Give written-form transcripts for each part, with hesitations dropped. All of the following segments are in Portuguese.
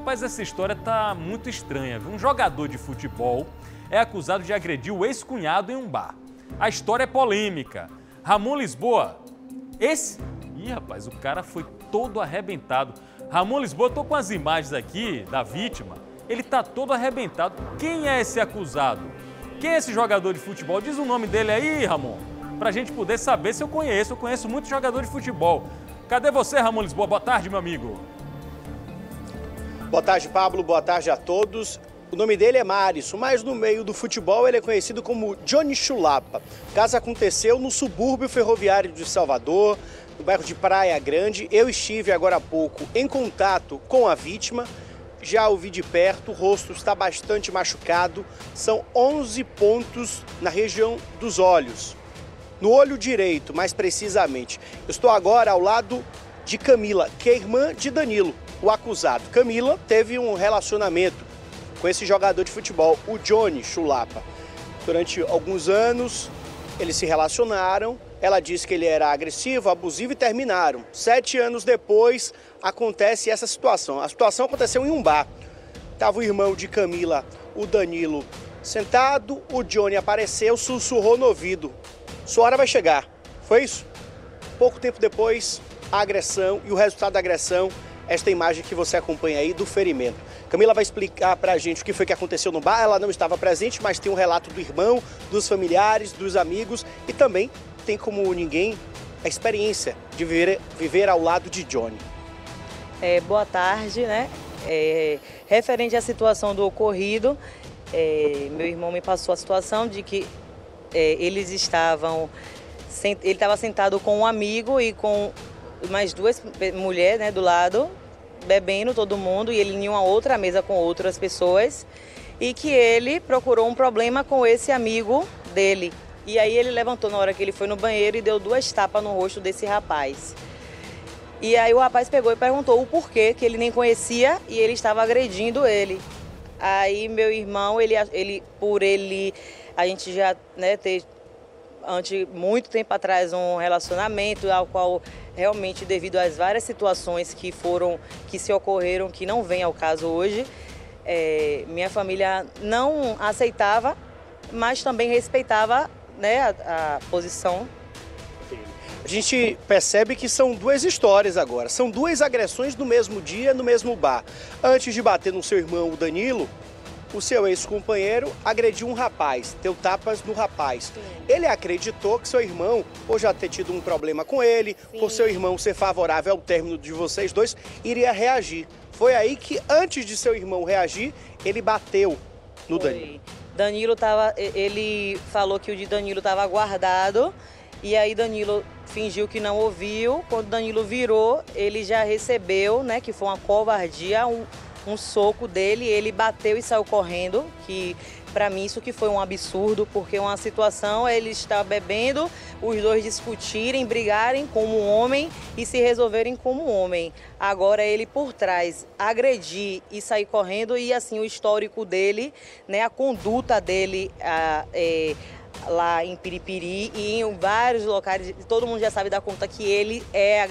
Rapaz, essa história tá muito estranha, viu? Um jogador de futebol é acusado de agredir o ex-cunhado em um bar. A história é polêmica. Ramon Lisboa, Ih, rapaz, o cara foi todo arrebentado. Ramon Lisboa, tô com as imagens aqui da vítima. Ele tá todo arrebentado. Quem é esse acusado? Quem é esse jogador de futebol? Diz o nome dele aí, Ramon, pra gente poder saber se eu conheço. Eu conheço muito jogador de futebol. Cadê você, Ramon Lisboa? Boa tarde, meu amigo. Boa tarde, Pablo. Boa tarde a todos. O nome dele é Marisson, mas no meio do futebol ele é conhecido como Johnny Chulapa. O caso aconteceu no subúrbio ferroviário de Salvador, no bairro de Praia Grande. Eu estive agora há pouco em contato com a vítima, já o vi de perto, o rosto está bastante machucado, são 11 pontos na região dos olhos. No olho direito, mais precisamente. Eu estou agora ao lado de Camila, que é irmã de Danilo, o acusado. Camila teve um relacionamento com esse jogador de futebol, o Johnny Chulapa. Durante alguns anos, eles se relacionaram, ela disse que ele era agressivo, abusivo e terminaram. 7 anos depois, acontece essa situação. A situação aconteceu em um bar. Estava o irmão de Camila, o Danilo, sentado, o Johnny apareceu, sussurrou no ouvido. Sua hora vai chegar. Foi isso? Pouco tempo depois, a agressão e o resultado da agressão, esta imagem que você acompanha aí do ferimento. Camila vai explicar pra gente o que foi que aconteceu no bar. Ela não estava presente, mas tem um relato do irmão, dos familiares, dos amigos e também tem como ninguém a experiência de viver ao lado de Johnny. Boa tarde, né? Referente à situação do ocorrido, meu irmão me passou a situação de que ele estava sentado com um amigo e com mais 2 mulheres, né, do lado, bebendo todo mundo, e ele em uma outra mesa com outras pessoas, e que ele procurou um problema com esse amigo dele. E aí ele levantou na hora que ele foi no banheiro e deu 2 tapas no rosto desse rapaz. E aí o rapaz pegou e perguntou o porquê, que ele nem conhecia e ele estava agredindo ele. Aí meu irmão, a gente já, né, teve muito tempo atrás um relacionamento ao qual realmente, devido às várias situações que se ocorreram, que não vem ao caso hoje, minha família não aceitava, mas também respeitava, né, a posição. A gente percebe que são 2 histórias agora, são 2 agressões no mesmo dia, no mesmo bar. Antes de bater no seu irmão, o Danilo, o seu ex-companheiro agrediu um rapaz, deu tapas no rapaz. Sim. Ele acreditou que seu irmão, por já ter tido um problema com ele, sim, por seu irmão ser favorável ao término de vocês dois, iria reagir. Foi aí que, antes de seu irmão reagir, ele bateu no Danilo. Ele falou que o de Danilo estava guardado, e aí Danilo fingiu que não ouviu. Quando Danilo virou, ele já recebeu, né, que foi uma covardia, um soco dele, ele bateu e saiu correndo, que para mim isso que foi um absurdo, porque uma situação é ele estar bebendo, os dois discutirem, brigarem como um homem e se resolverem como um homem. Agora ele por trás agredir e sair correndo, e assim o histórico dele, né, a conduta dele lá em Piripiri e em vários locais, todo mundo já sabe da conta que ele é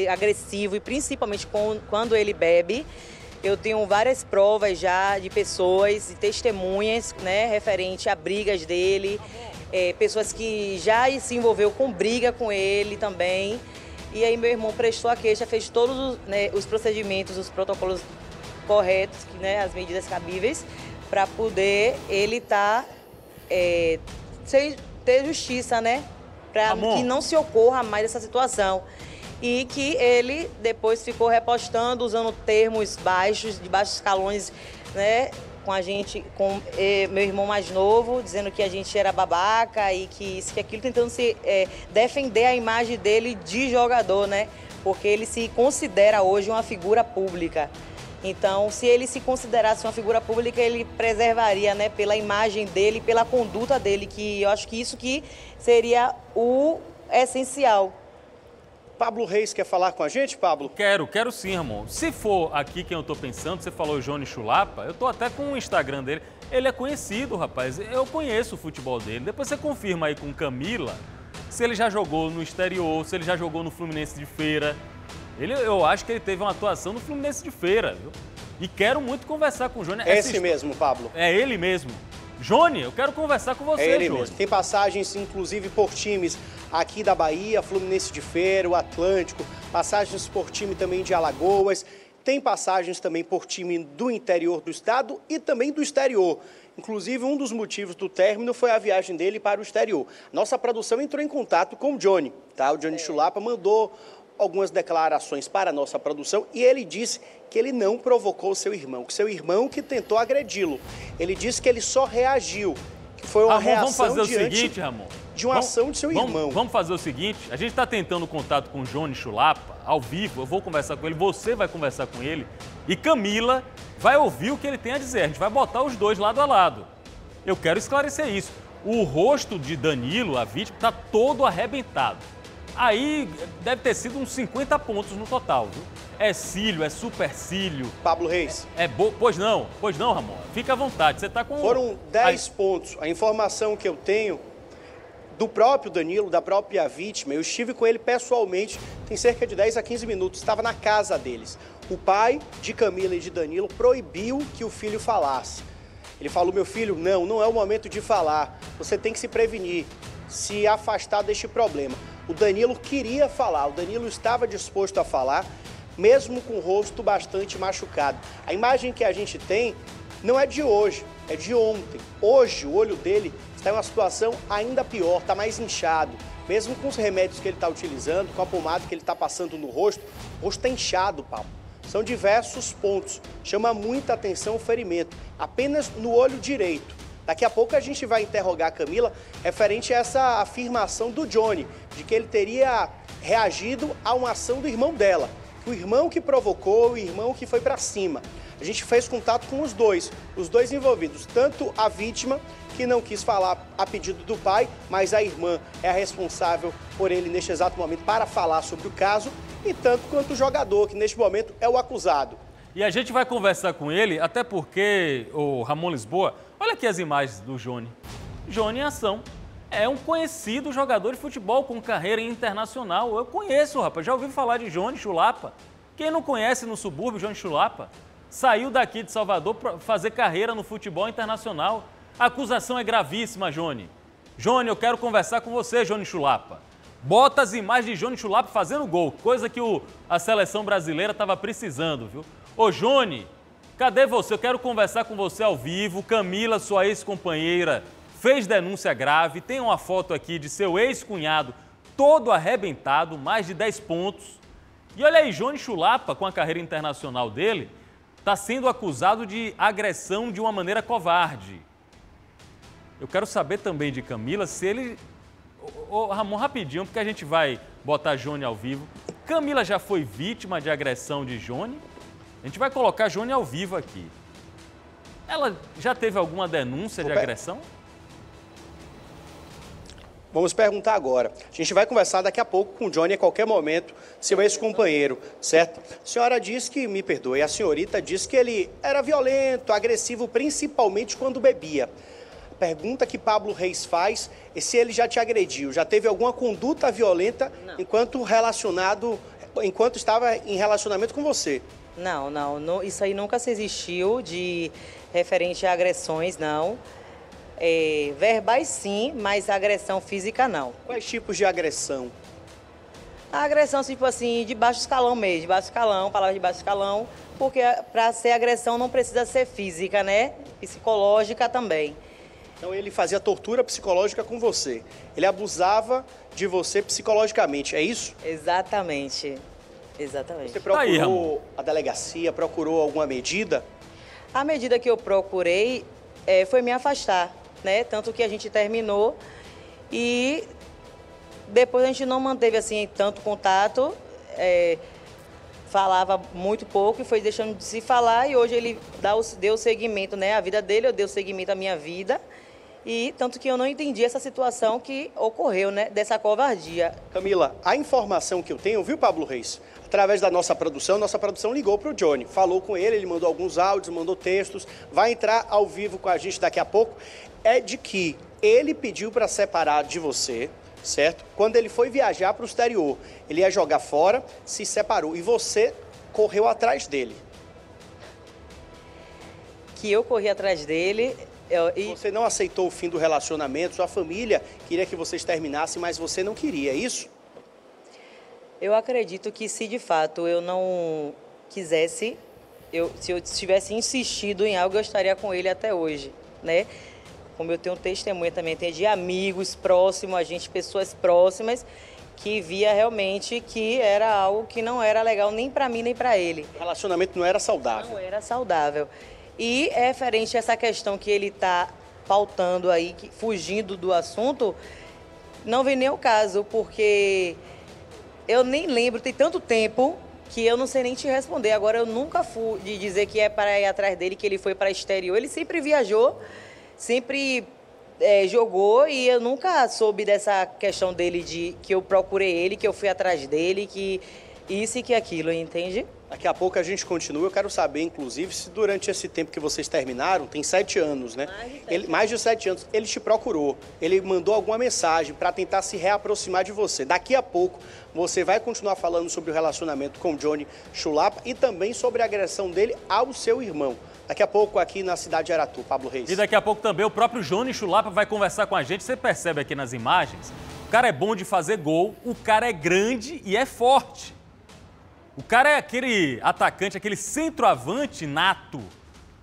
agressivo, e principalmente quando ele bebe. Eu tenho várias provas já de pessoas e testemunhas, né, referente a brigas dele, pessoas que já se envolveu com briga com ele também. E aí meu irmão prestou a queixa, fez todos os procedimentos, os protocolos corretos, né, as medidas cabíveis, para poder ele ter justiça, né, para que não se ocorra mais essa situação. E que ele depois ficou repostando, usando termos baixos, de baixos escalões, né, com a gente, com meu irmão mais novo, dizendo que a gente era babaca e que isso, que aquilo, tentando defender a imagem dele de jogador, né, porque ele se considera hoje uma figura pública. Então, se ele se considerasse uma figura pública, ele preservaria, né, pela imagem dele, pela conduta dele, que eu acho que isso que seria o essencial. Pablo Reis quer falar com a gente, Pablo? Quero sim, Ramon. Se for aqui quem eu tô pensando, você falou Johnny Chulapa, eu tô até com o Instagram dele. Ele é conhecido, rapaz. Eu conheço o futebol dele. Depois você confirma aí com Camila se ele já jogou no exterior, se ele já jogou no Fluminense de Feira. Eu acho que ele teve uma atuação no Fluminense de Feira, viu? E quero muito conversar com o Johnny. É esse mesmo, Pablo. É ele mesmo. Johnny, eu quero conversar com você, É ele Johnny. mesmo. Tem passagens, inclusive, por times aqui da Bahia, Fluminense de Feira, o Atlântico, passagens por time também de Alagoas, tem passagens também por time do interior do estado e também do exterior. Inclusive, um dos motivos do término foi a viagem dele para o exterior. Nossa produção entrou em contato com o Johnny, tá? O Johnny Chulapa mandou algumas declarações para a nossa produção e ele disse que ele não provocou seu irmão, que seu irmão que tentou agredi-lo. Ele disse que ele só reagiu, que foi uma reação vamos fazer o diante seguinte, Ramon. de uma ação de seu irmão. Vamos fazer o seguinte, a gente está tentando contato com o Johnny Chulapa, ao vivo, eu vou conversar com ele, você vai conversar com ele e Camila vai ouvir o que ele tem a dizer. A gente vai botar os dois lado a lado. Eu quero esclarecer isso. O rosto de Danilo, a vítima, está todo arrebentado. Aí deve ter sido uns 50 pontos no total, viu? É cílio, é supercílio. Pablo Reis. Pois não, Ramon. Fica à vontade, você está com... Foram 10 pontos. A informação que eu tenho do próprio Danilo, da própria vítima, eu estive com ele pessoalmente, tem cerca de 10 a 15 minutos, estava na casa deles. O pai de Camila e de Danilo proibiu que o filho falasse. Ele falou, meu filho, não é o momento de falar, você tem que se prevenir, se afastar deste problema. O Danilo queria falar, o Danilo estava disposto a falar, mesmo com o rosto bastante machucado. A imagem que a gente tem não é de hoje, é de ontem. Hoje o olho dele está em uma situação ainda pior, está mais inchado. Mesmo com os remédios que ele está utilizando, com a pomada que ele está passando no rosto, o rosto está inchado, Paulo. São diversos pontos, chama muita atenção o ferimento, apenas no olho direito. Daqui a pouco a gente vai interrogar a Camila referente a essa afirmação do Johnny, de que ele teria reagido a uma ação do irmão dela. O irmão que provocou, o irmão que foi para cima. A gente fez contato com os dois envolvidos, tanto a vítima, que não quis falar a pedido do pai, mas a irmã é a responsável por ele neste exato momento para falar sobre o caso, e tanto quanto o jogador, que neste momento é o acusado. E a gente vai conversar com ele, até porque, o Ramon Lisboa, olha aqui as imagens do Johnny. Johnny em ação. É um conhecido jogador de futebol com carreira internacional. Eu conheço, rapaz. Já ouvi falar de Johnny Chulapa. Quem não conhece no subúrbio Johnny Chulapa? Saiu daqui de Salvador para fazer carreira no futebol internacional. A acusação é gravíssima, Johnny. Johnny, eu quero conversar com você, Johnny Chulapa. Bota as imagens de Johnny Chulapa fazendo gol, coisa que a seleção brasileira estava precisando, viu? Ô, Johnny, cadê você? Eu quero conversar com você ao vivo. Camila, sua ex-companheira, fez denúncia grave. Tem uma foto aqui de seu ex-cunhado todo arrebentado, mais de 10 pontos. E olha aí, Johnny Chulapa, com a carreira internacional dele, está sendo acusado de agressão de uma maneira covarde. Eu quero saber também de Camila se ele... Ô, Ramon, rapidinho, porque a gente vai botar Johnny ao vivo. Camila já foi vítima de agressão de Johnny? A gente vai colocar Johnny ao vivo aqui. Ela já teve alguma denúncia de agressão? Vamos perguntar agora. A gente vai conversar daqui a pouco com o Johnny a qualquer momento, seu ex-companheiro, certo? A senhora disse que, me perdoe, a senhorita disse que ele era violento, agressivo, principalmente quando bebia. A pergunta que Pablo Reis faz é se ele já te agrediu, já teve alguma conduta violenta enquanto estava em relacionamento com você. Não, isso aí nunca se existiu de referente a agressões, não. Verbais sim, mas agressão física não. Quais tipos de agressão? A agressão, tipo assim, de baixo escalão mesmo, de baixo escalão, palavras de baixo escalão, porque para ser agressão não precisa ser física, né? Psicológica também. Então ele fazia tortura psicológica com você. Ele abusava de você psicologicamente, é isso? Exatamente. Você procurou a delegacia, procurou alguma medida? A medida que eu procurei foi me afastar, né? Tanto que a gente terminou e depois a gente não manteve assim tanto contato, falava muito pouco e foi deixando de se falar e hoje ele deu seguimento, né? A vida dele, eu dei seguimento à minha vida. E tanto que eu não entendi essa situação que ocorreu, né, dessa covardia. Camila, a informação que eu tenho, viu, Pablo Reis? Através da nossa produção ligou para o Johnny, falou com ele mandou alguns áudios, mandou textos, vai entrar ao vivo com a gente daqui a pouco, é de que ele pediu para separar de você, certo? Quando ele foi viajar para o exterior, ele ia jogar fora, se separou e você correu atrás dele. que eu corri atrás dele. Você não aceitou o fim do relacionamento, sua família queria que vocês terminassem, mas você não queria, é isso? Eu acredito que se de fato eu não quisesse, se eu tivesse insistido em algo, eu estaria com ele até hoje, né? Como eu tenho testemunha também, tem de amigos próximos a gente, pessoas próximas, que via realmente que era algo que não era legal nem para mim, nem para ele. O relacionamento não era saudável. Não era saudável. E referente a essa questão que ele está pautando aí, fugindo do assunto, não vem nem o caso, porque eu nem lembro, tem tanto tempo que eu não sei nem te responder. Agora, eu nunca fui de dizer que é para ir atrás dele, que ele foi para exterior. Ele sempre viajou, sempre jogou, e eu nunca soube dessa questão dele, de que eu procurei ele, que eu fui atrás dele, que isso e que aquilo, entende? Daqui a pouco a gente continua. Eu quero saber, inclusive, se durante esse tempo que vocês terminaram, tem 7 anos, né? Mais de 7 anos. Ele te procurou, ele mandou alguma mensagem para tentar se reaproximar de você. Daqui a pouco você vai continuar falando sobre o relacionamento com Johnny Chulapa e também sobre a agressão dele ao seu irmão. Daqui a pouco aqui na cidade de Aratu, Pablo Reis. E daqui a pouco também o próprio Johnny Chulapa vai conversar com a gente. Você percebe aqui nas imagens, o cara é bom de fazer gol, o cara é grande e é forte. O cara é aquele atacante, aquele centroavante nato,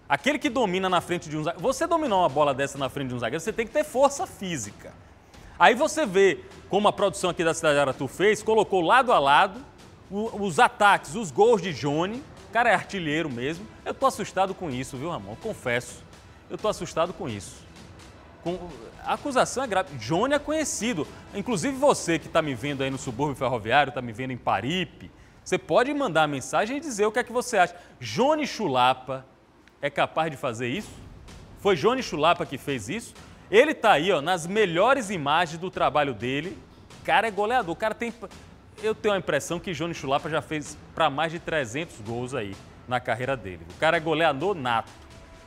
aquele que domina na frente de um zagueiro. Você dominou uma bola dessa na frente de um zagueiro, você tem que ter força física. Aí você vê como a produção aqui da cidade de Aratu fez, colocou lado a lado os ataques, os gols de Johnny. O cara é artilheiro mesmo. Eu tô assustado com isso, viu, Ramon? Confesso, eu tô assustado com isso. A acusação é grave. Johnny é conhecido. Inclusive você que está me vendo aí no subúrbio ferroviário, está me vendo em Paripe, você pode mandar mensagem e dizer o que é que você acha. Johnny Chulapa é capaz de fazer isso? Foi Johnny Chulapa que fez isso? Ele tá aí, ó, nas melhores imagens do trabalho dele. O cara é goleador. O cara tem... Eu tenho a impressão que Johnny Chulapa já fez para mais de 300 gols aí na carreira dele. O cara é goleador nato.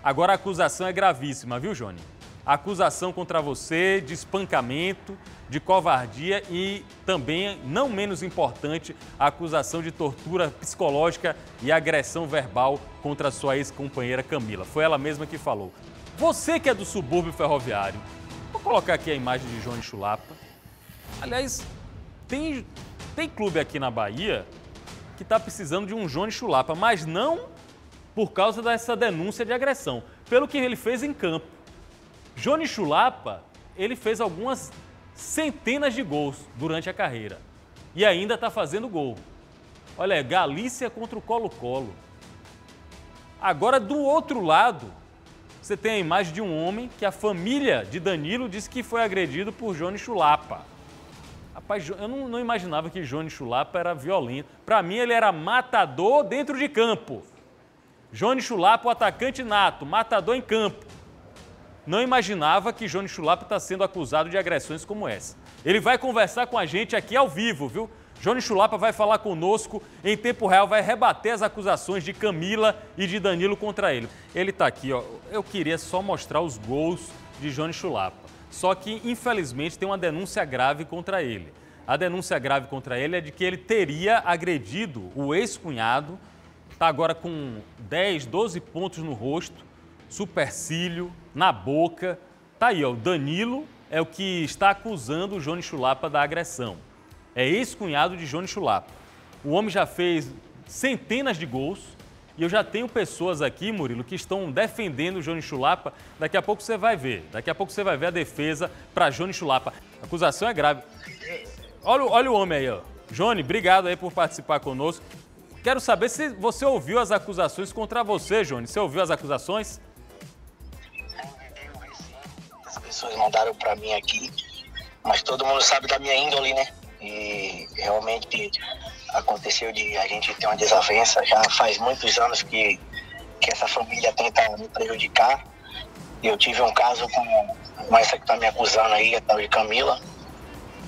Agora a acusação é gravíssima, viu, Johnny? A acusação contra você de espancamento, de covardia e também, não menos importante, a acusação de tortura psicológica e agressão verbal contra a sua ex-companheira Camila. Foi ela mesma que falou. Você que é do subúrbio ferroviário, vou colocar aqui a imagem de Johnny Chulapa. Aliás, tem clube aqui na Bahia que está precisando de um Johnny Chulapa, mas não por causa dessa denúncia de agressão, pelo que ele fez em campo. Johnny Chulapa, ele fez algumas centenas de gols durante a carreira e ainda está fazendo gol. Olha, Galícia contra o Colo-Colo. Agora, do outro lado, você tem a imagem de um homem que a família de Danilo disse que foi agredido por Johnny Chulapa. Rapaz, eu não imaginava que Johnny Chulapa era violento. Para mim, ele era matador dentro de campo. Johnny Chulapa, o atacante nato, matador em campo. Não imaginava que Johnny Chulapa está sendo acusado de agressões como essa. Ele vai conversar com a gente aqui ao vivo, viu? Johnny Chulapa vai falar conosco em tempo real, vai rebater as acusações de Camila e de Danilo contra ele. Ele está aqui, ó. Eu queria só mostrar os gols de Johnny Chulapa. Só que, infelizmente, tem uma denúncia grave contra ele. A denúncia grave contra ele é de que ele teria agredido o ex-cunhado, está agora com 10, 12 pontos no rosto, supercílio, na boca. Tá aí, ó, o Danilo é o que está acusando o Johnny Chulapa da agressão. É ex-cunhado de Johnny Chulapa. O homem já fez centenas de gols e eu já tenho pessoas aqui, Murilo, que estão defendendo o Johnny Chulapa. Daqui a pouco você vai ver. Daqui a pouco você vai ver a defesa para Johnny Chulapa. A acusação é grave. Olha o homem aí, ó. Johnny, obrigado aí por participar conosco. Quero saber se você ouviu as acusações contra você, Johnny. Você ouviu as acusações? As pessoas mandaram para mim aqui, mas todo mundo sabe da minha índole, né? E realmente aconteceu de a gente ter uma desavença. Já faz muitos anos que essa família tenta me prejudicar. Eu tive um caso com essa que tá me acusando aí, a tal de Camila,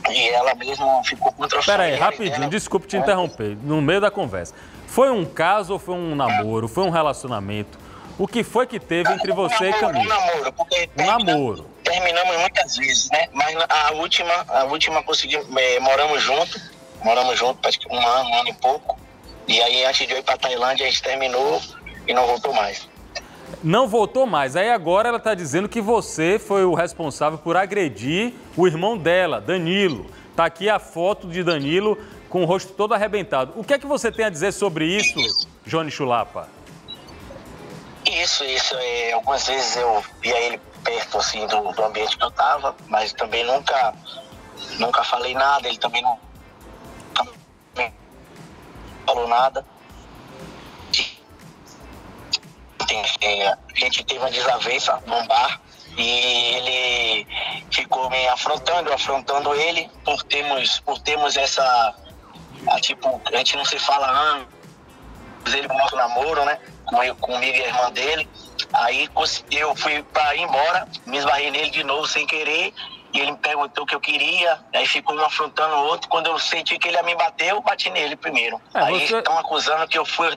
e ela mesma ficou contra a família. Pera aí, rapidinho, desculpe te interromper, no meio da conversa. Foi um caso ou foi um namoro? Foi um relacionamento? O que foi que teve entre você e Camila? Um namoro, porque terminamos muitas vezes, né? Mas a última conseguimos, moramos juntos, acho que um ano e pouco. E aí, antes de eu ir para Tailândia, a gente terminou e não voltou mais. Não voltou mais. Aí agora ela está dizendo que você foi o responsável por agredir o irmão dela, Danilo. Está aqui a foto de Danilo com o rosto todo arrebentado. O que é que você tem a dizer sobre isso, Johnny Chulapa? Isso. Algumas vezes eu via ele perto assim, do ambiente que eu estava, mas também nunca falei nada, ele também não falou nada. A gente teve uma desavença num bar e ele ficou me afrontando ele por termos essa, tipo, a gente não se fala anos, ele com o nosso namoro, né, comigo e a irmã dele. Aí eu fui para ir embora, me esbarrei nele de novo sem querer, e ele me perguntou o que eu queria, aí ficou um afrontando o outro. Quando eu senti que ele ia me bater, eu bati nele primeiro. Aí estão acusando que eu fui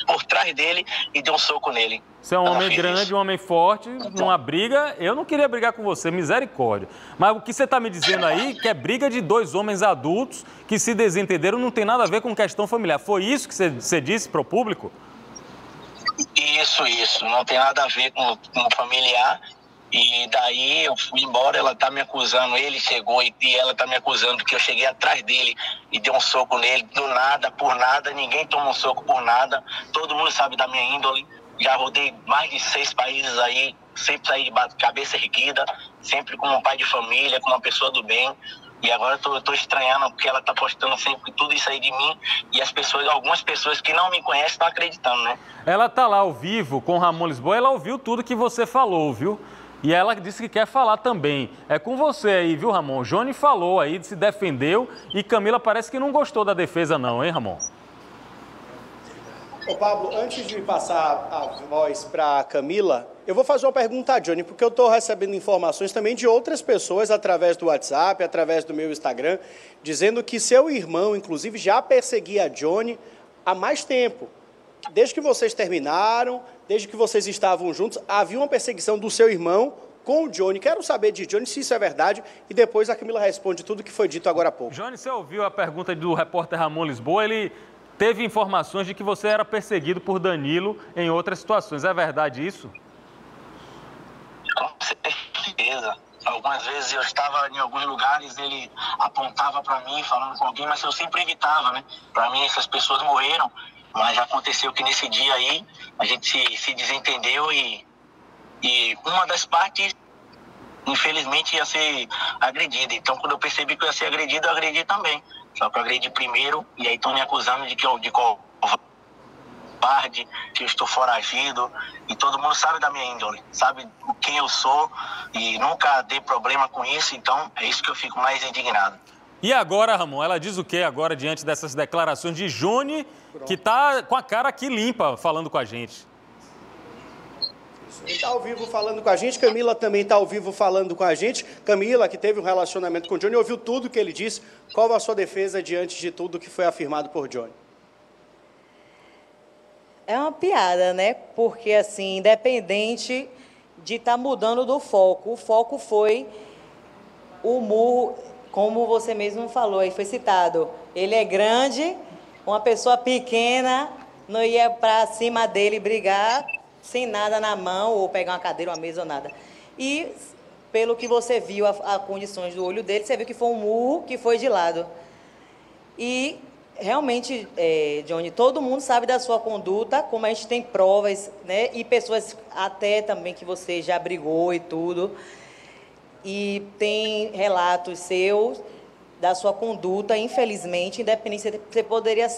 por trás dele e dei um soco nele. Você é um homem grande, um homem forte, numa briga. Eu não queria brigar com você, misericórdia. Mas o que você está me dizendo aí, que é briga de dois homens adultos que se desentenderam, não tem nada a ver com questão familiar. Foi isso que você disse para o público? Isso. Não tem nada a ver com familiar. E daí eu fui embora, ela tá me acusando, ele chegou e ela tá me acusando que eu cheguei atrás dele e dei um soco nele, do nada, por nada, ninguém toma um soco por nada, todo mundo sabe da minha índole, já rodei mais de 6 países aí, sempre saí de cabeça erguida, sempre como um pai de família, como uma pessoa do bem, e agora eu tô estranhando porque ela tá postando sempre tudo isso aí de mim e algumas pessoas que não me conhecem estão acreditando, né? Ela tá lá ao vivo com o Ramon Lisboa, ela ouviu tudo que você falou, viu? E ela disse que quer falar também. É com você aí, viu, Ramon? Johnny falou aí, se defendeu e Camila parece que não gostou da defesa não, hein, Ramon? Ô, Pablo, antes de passar a voz para Camila, eu vou fazer uma pergunta a Johnny, porque eu estou recebendo informações também de outras pessoas através do WhatsApp, através do meu Instagram, dizendo que seu irmão, inclusive, já perseguia a Johnny há mais tempo. Desde que vocês terminaram, desde que vocês estavam juntos, havia uma perseguição do seu irmão com o Johnny. Quero saber de Johnny se isso é verdade e depois a Camila responde tudo que foi dito agora há pouco. Johnny, você ouviu a pergunta do repórter Ramon Lisboa? Ele teve informações de que você era perseguido por Danilo em outras situações. É verdade isso? Com certeza. Algumas vezes eu estava em alguns lugares, ele apontava para mim falando com alguém, mas eu sempre evitava, né? Para mim essas pessoas morreram. Mas aconteceu que nesse dia aí, a gente se desentendeu e uma das partes, infelizmente, ia ser agredida. Então, quando eu percebi que eu ia ser agredido, eu agredi também. Só que eu agredi primeiro e aí estão me acusando de covarde, que eu estou foragido. E todo mundo sabe da minha índole, sabe quem eu sou e nunca dei problema com isso. Então, é isso que eu fico mais indignado. E agora, Ramon, ela diz o quê agora diante dessas declarações de Johnny, que tá com a cara aqui limpa falando com a gente? Ele está ao vivo falando com a gente, Camila também está ao vivo falando com a gente. Camila, que teve um relacionamento com o Johnny, ouviu tudo que ele disse. Qual a sua defesa diante de tudo que foi afirmado por Johnny? É uma piada, né? Porque, assim, independente de estar mudando do foco, o foco foi o murro, como você mesmo falou, aí foi citado. Ele é grande, uma pessoa pequena não ia para cima dele brigar sem nada na mão, ou pegar uma cadeira, uma mesa ou nada. E, pelo que você viu, as condições do olho dele, você viu que foi um murro que foi de lado. E, realmente, Johnny, todo mundo sabe da sua conduta, como a gente tem provas, né? E pessoas até também que você já brigou e tudo. E tem relatos seus da sua conduta, infelizmente, independente, você poderia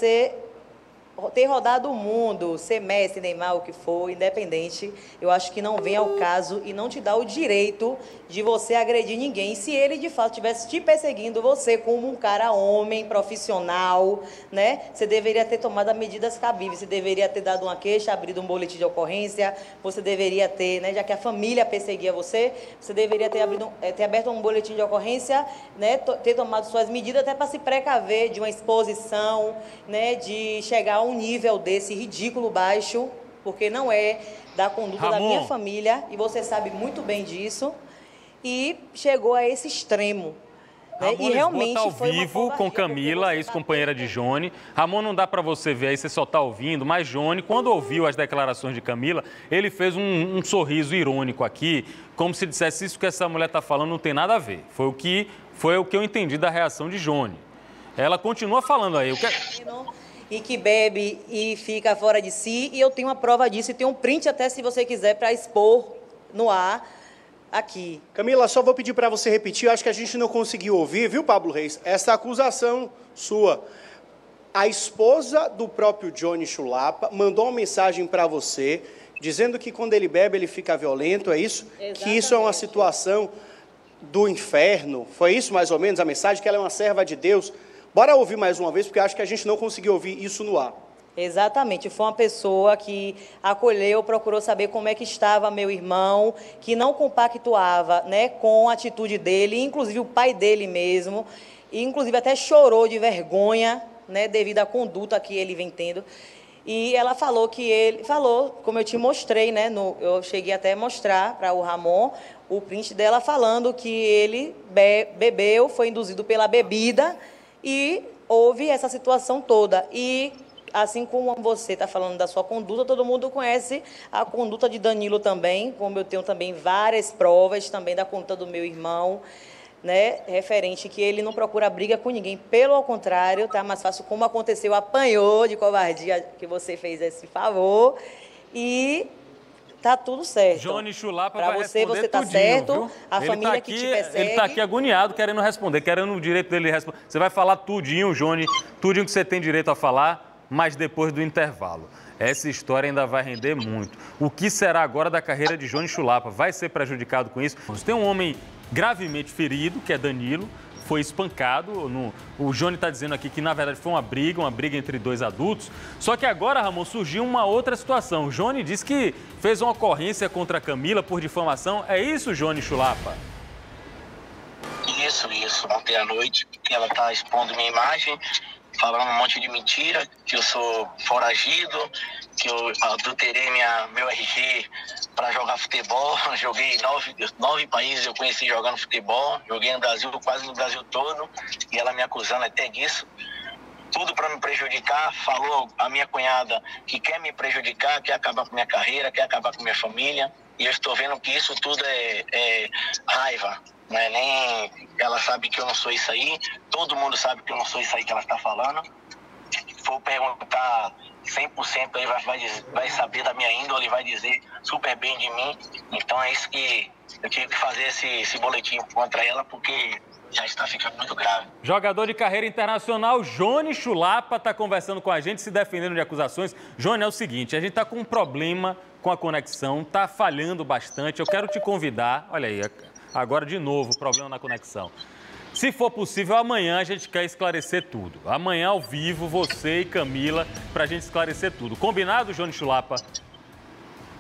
ter rodado o mundo, ser Messi, Neymar, o que for, independente, eu acho que não vem ao caso e não te dá o direito de você agredir ninguém. Se ele, de fato, estivesse te perseguindo, você, como um cara homem, profissional, né, você deveria ter tomado as medidas cabíveis, você deveria ter dado uma queixa, abrido um boletim de ocorrência, você deveria ter, né, já que a família perseguia você deveria ter aberto um boletim de ocorrência, né, ter tomado suas medidas até para se precaver de uma exposição, né, de chegar a um nível desse ridículo baixo, porque não é da conduta Ramon, da minha família, e você sabe muito bem disso, e chegou a esse extremo. Ramon E realmente Lisboa tá ao foi uma vivo covardia, com Camila, porque ex-companheira de Johnny. Ramon, não dá para você ver aí, você só tá ouvindo, mas Johnny, quando ouviu as declarações de Camila, ele fez um sorriso irônico aqui, como se dissesse isso que essa mulher tá falando não tem nada a ver. Foi o que eu entendi da reação de Johnny. Ela continua falando aí. E que bebe e fica fora de si, e eu tenho uma prova disso, e tenho um print até, se você quiser, para expor no ar aqui. Camila, só vou pedir para você repetir, eu acho que a gente não conseguiu ouvir, viu, Pablo Reis, essa acusação sua. A esposa do próprio Johnny Chulapa mandou uma mensagem para você, dizendo que quando ele bebe ele fica violento, é isso? Exatamente. Que isso é uma situação do inferno, foi isso mais ou menos a mensagem, que ela é uma serva de Deus. Bora ouvir mais uma vez, porque acho que a gente não conseguiu ouvir isso no ar. Exatamente, foi uma pessoa que acolheu, procurou saber como é que estava meu irmão, que não compactuava, né, com a atitude dele, inclusive o pai dele mesmo, e inclusive até chorou de vergonha, né, devido à conduta que ele vem tendo. E ela falou como eu te mostrei, né, eu cheguei até a mostrar para o Ramon o print dela falando que ele bebeu, foi induzido pela bebida e houve essa situação toda. E assim como você está falando da sua conduta, todo mundo conhece a conduta de Danilo também, como eu tenho também várias provas também da conduta do meu irmão, né, referente que ele não procura briga com ninguém, pelo contrário, tá mais fácil, como aconteceu, apanhou de covardia, que você fez esse favor, e tá tudo certo. Johnny Chulapa pra vai você, responder você tá tudinho, certo, viu? a Ele família tá que aqui, te persegue. Ele tá aqui agoniado, querendo responder, querendo o direito dele responder. Você vai falar tudinho, Johnny, tudinho que você tem direito a falar, mas depois do intervalo. Essa história ainda vai render muito. O que será agora da carreira de Johnny Chulapa? Vai ser prejudicado com isso? Tem um homem gravemente ferido, que é Danilo, foi espancado. O Johnny está dizendo aqui que, na verdade, foi uma briga entre dois adultos. Só que agora, Ramon, surgiu uma outra situação. O Johnny disse que fez uma ocorrência contra a Camila por difamação. É isso, Johnny Chulapa? Isso. Ontem à noite, ela está expondo minha imagem, falando um monte de mentira, que eu sou foragido, que eu adulterei meu RG para jogar futebol. Joguei 9 países, eu conheci jogando futebol, joguei no Brasil, quase no Brasil todo, e ela me acusando até disso. Tudo para me prejudicar. Falou a minha cunhada que quer me prejudicar, quer acabar com minha carreira, quer acabar com minha família, e eu estou vendo que isso tudo é raiva. Não é nem ela sabe que eu não sou isso aí, todo mundo sabe que eu não sou isso aí que ela está falando. Se for perguntar 100% aí vai saber da minha índole, vai dizer super bem de mim. Então é isso que eu tive que fazer esse boletim contra ela, porque já está ficando muito grave. Jogador de carreira internacional, Johnny Chulapa, está conversando com a gente, se defendendo de acusações. Johnny, é o seguinte, a gente está com um problema com a conexão, está falhando bastante. Eu quero te convidar, olha aí, agora de novo, problema na conexão. Se for possível, amanhã a gente quer esclarecer tudo. Amanhã, ao vivo, você e Camila, para a gente esclarecer tudo. Combinado, Johnny Chulapa?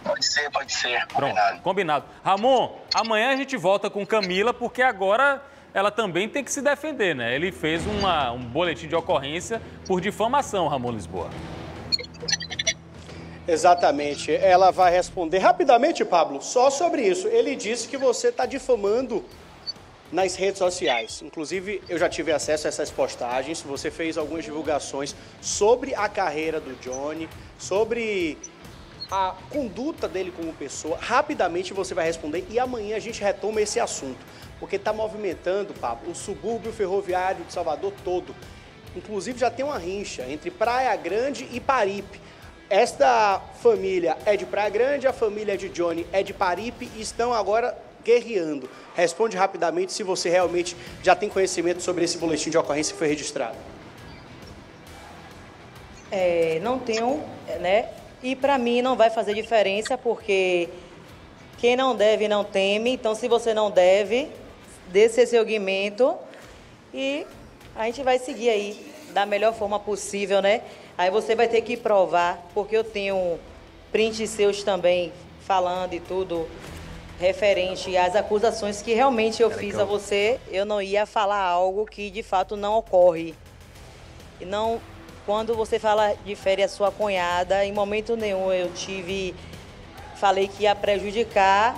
Pode ser. Combinado. Pronto, combinado. Ramon, amanhã a gente volta com Camila, porque agora ela também tem que se defender, né? Ele fez um boletim de ocorrência por difamação, Ramon Lisboa. Exatamente. Ela vai responder rapidamente, Pablo, só sobre isso. Ele disse que você está difamando nas redes sociais. Inclusive, eu já tive acesso a essas postagens. Você fez algumas divulgações sobre a carreira do Johnny, sobre a conduta dele como pessoa. Rapidamente você vai responder e amanhã a gente retoma esse assunto, porque está movimentando, Pablo, o subúrbio ferroviário de Salvador todo. Inclusive, já tem uma rincha entre Praia Grande e Paripe. Esta família é de Praia Grande, a família de Johnny é de Paripe e estão agora guerreando. Responde rapidamente se você realmente já tem conhecimento sobre esse boletim de ocorrência que foi registrado. Não tenho, né? E para mim não vai fazer diferença, porque quem não deve não teme. Então, se você não deve, dê seu seguimento e a gente vai seguir aí da melhor forma possível, né? Aí você vai ter que provar, porque eu tenho prints seus também falando e tudo referente às acusações que realmente eu fiz a você. Eu não ia falar algo que de fato não ocorre. E não, quando você difere a sua cunhada, em momento nenhum falei que ia prejudicar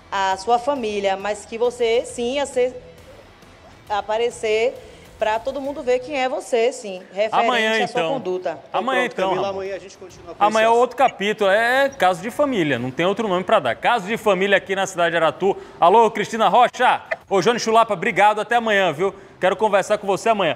a sua família, mas que você sim ia ser aparecer para todo mundo ver quem é você, sim, referente Amanhã, à sua então. conduta. Amanhã, Pronto, então. Camila, Ramon. amanhã a gente continua com Amanhã é esse outro capítulo, é caso de família, não tem outro nome para dar. Caso de família aqui na cidade de Aratu. Alô, Cristina Rocha. Ô, Johnny Chulapa, obrigado, até amanhã, viu? Quero conversar com você amanhã.